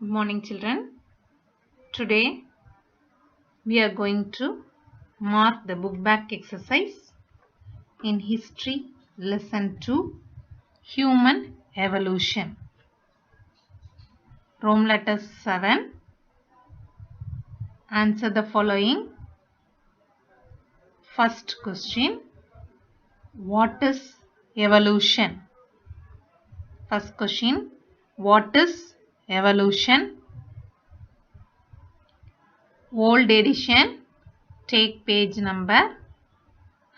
Good morning, children. Today we are going to mark the book back exercise in History Lesson 2 Human Evolution. Rome letter 7. Answer the following. First question. What is evolution? First question. What is evolution? Old edition. Take page number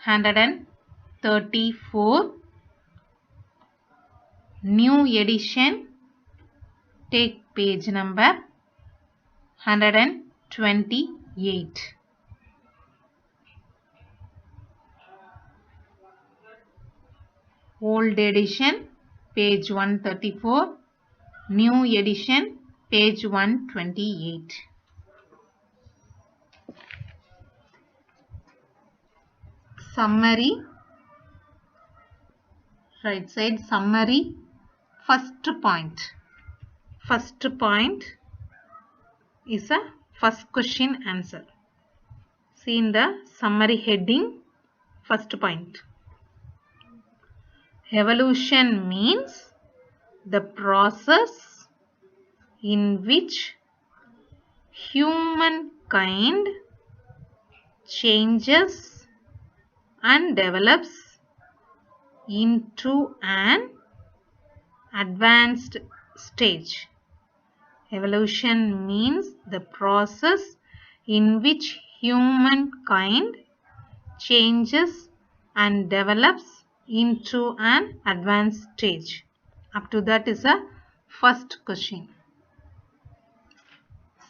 134. New edition. Take page number 128. Old edition, page 134. New edition, page 128. Summary. Right side summary. First point. First point is a first question answer. See in the summary heading. First point. Evolution means the process in which humankind changes and develops into an advanced stage. Evolution means the process in which humankind changes and develops into an advanced stage. Up to that is a first question.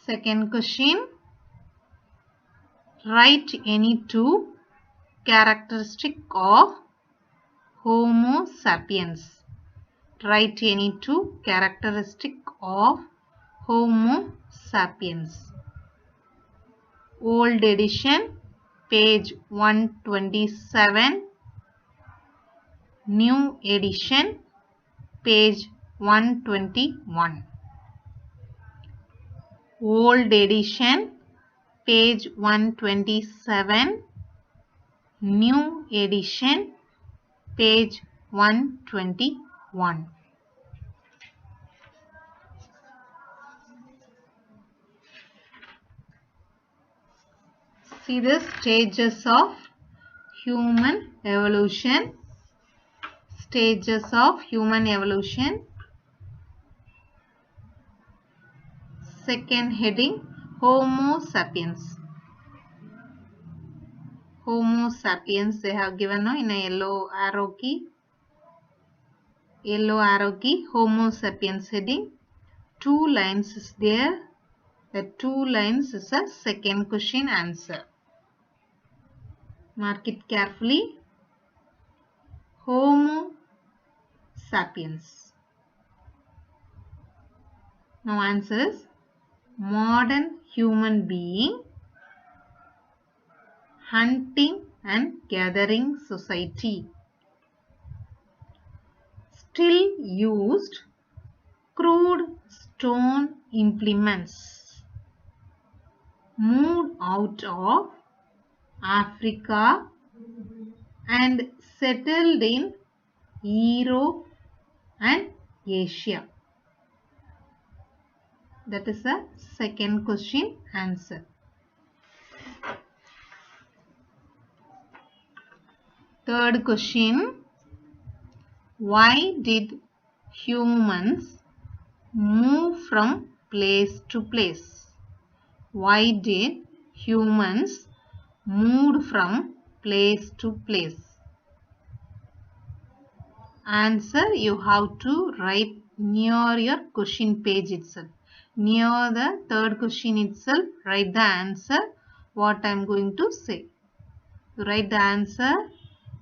Second question. Write any two characteristics of Homo sapiens. Write any two characteristics of Homo sapiens. Old edition, page 127. New edition, page 121. Old edition, page 127. New edition, page 121. See the stages of human evolution. Stages of human evolution. Second heading, Homo sapiens. Homo sapiens they have given in a yellow arrow key. Yellow arrow key, Homo sapiens heading. 2 lines is there. The 2 lines is a second question answer. Mark it carefully. Homo sapiens. Now answer is modern human being, hunting and gathering society. Still used crude stone implements. Moved out of Africa and settled in Europe and Asia. That is the second question answer. Third question. Why did humans move from place to place? Why did humans move from place to place? Answer you have to write near your question page itself. Near the third question itself, write the answer what I am going to say. Write the answer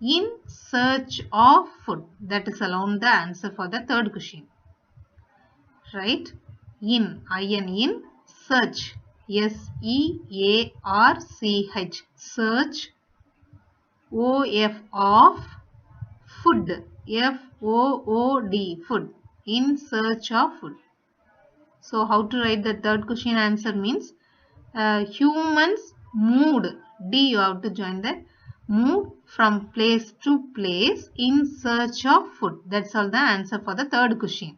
in search of food. That is alone the answer for the third question. Write in search. SEARCH. Search. OF of food. FOOD. Food. In search of food. So how to write the third question answer means humans moved. D you have to join that. Moved from place to place in search of food. That's all the answer for the third question.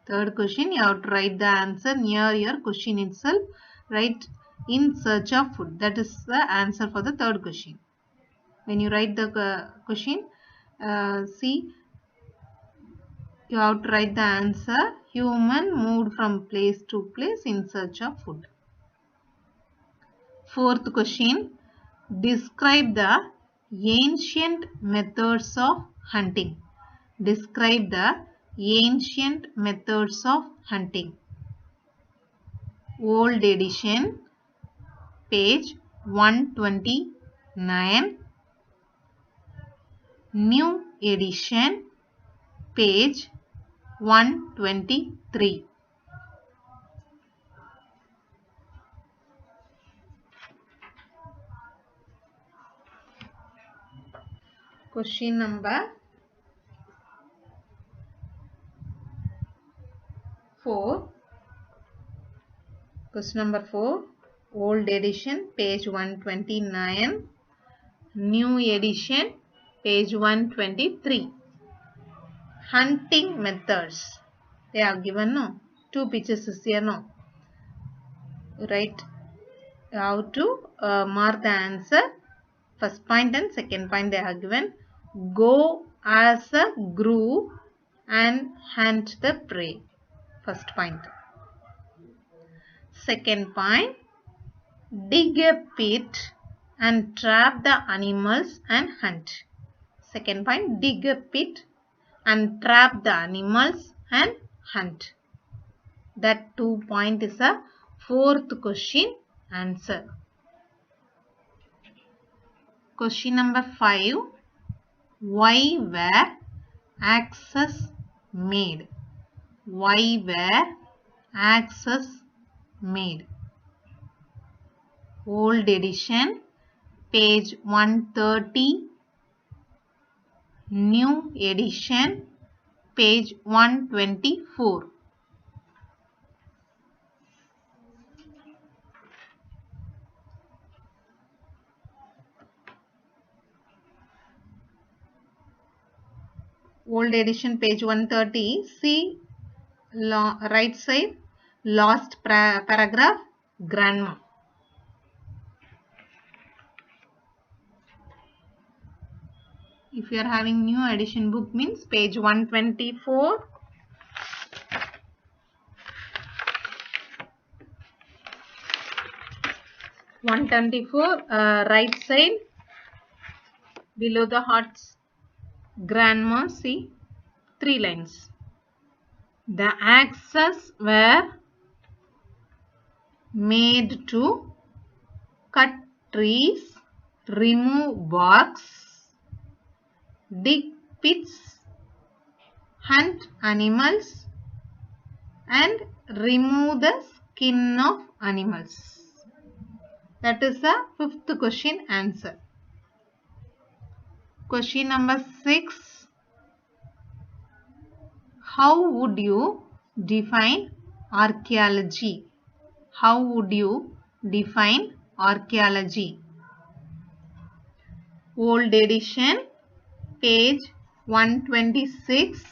Third question, you have to write the answer near your question itself. Write in search of food. That is the answer for the third question. When you write the question, see, you have to write the answer. Human moved from place to place in search of food. Fourth question, describe the ancient methods of hunting. Describe the ancient methods of hunting. Old edition, page 129. New edition, page 123. Question number 4. Question number 4. Old edition, page 129. New edition, page 123. Hunting methods. They are given, no? 2 pictures is here, no? Write how to mark the answer. First point and second point they are given. Go as a group and hunt the prey. First point. Second point, dig a pit and trap the animals and hunt. Second point, dig a pit and trap the animals and hunt. That 2 point is a fourth question answer. Question number 5. Why were axes made? Why were axes made? Old edition, page 130. New edition, page 124. Old edition, page 130. See right side, last paragraph, grandma. If you are having new edition book means page 124. Right side, below the hearts, grandma, see 3 lines. The axes were made to cut trees, remove barks, dig pits, hunt animals, and remove the skin of animals. That is the fifth question answer. Question number 6. How would you define archaeology? How would you define archaeology? Old edition, page 126.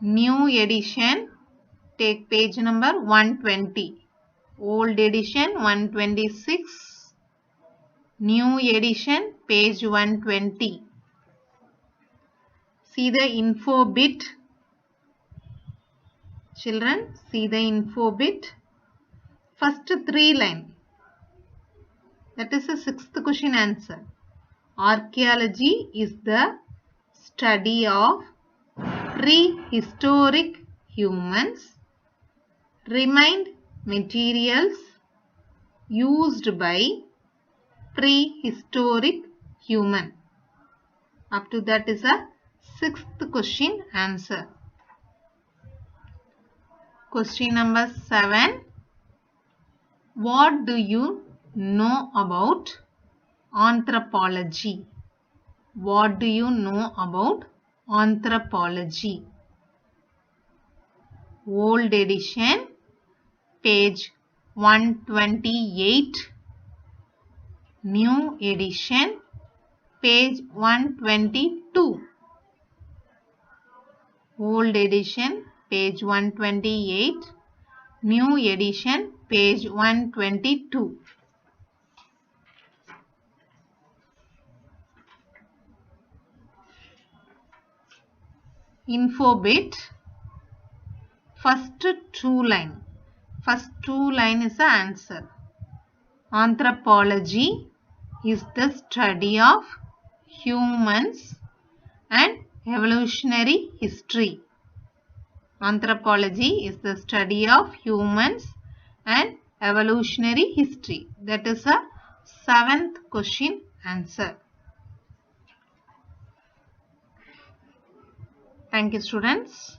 New edition, take page number 120. Old edition 126. New edition, page 120. See the info bit. Children, see the info bit. First 3 line. That is the sixth question answer. Archaeology is the study of prehistoric humans, remained materials used by prehistoric human. Up to that is a sixth question answer. Question number 7. What do you know about anthropology? What do you know about Anthropology. Old edition, page 128. New edition, page 122. Old edition, page 128. New edition, page 122. Info bit. First two line. First two line is the answer. Anthropology is the study of humans and evolutionary history. Anthropology is the study of humans and evolutionary history. That is a 7th question answer. Thank you, students.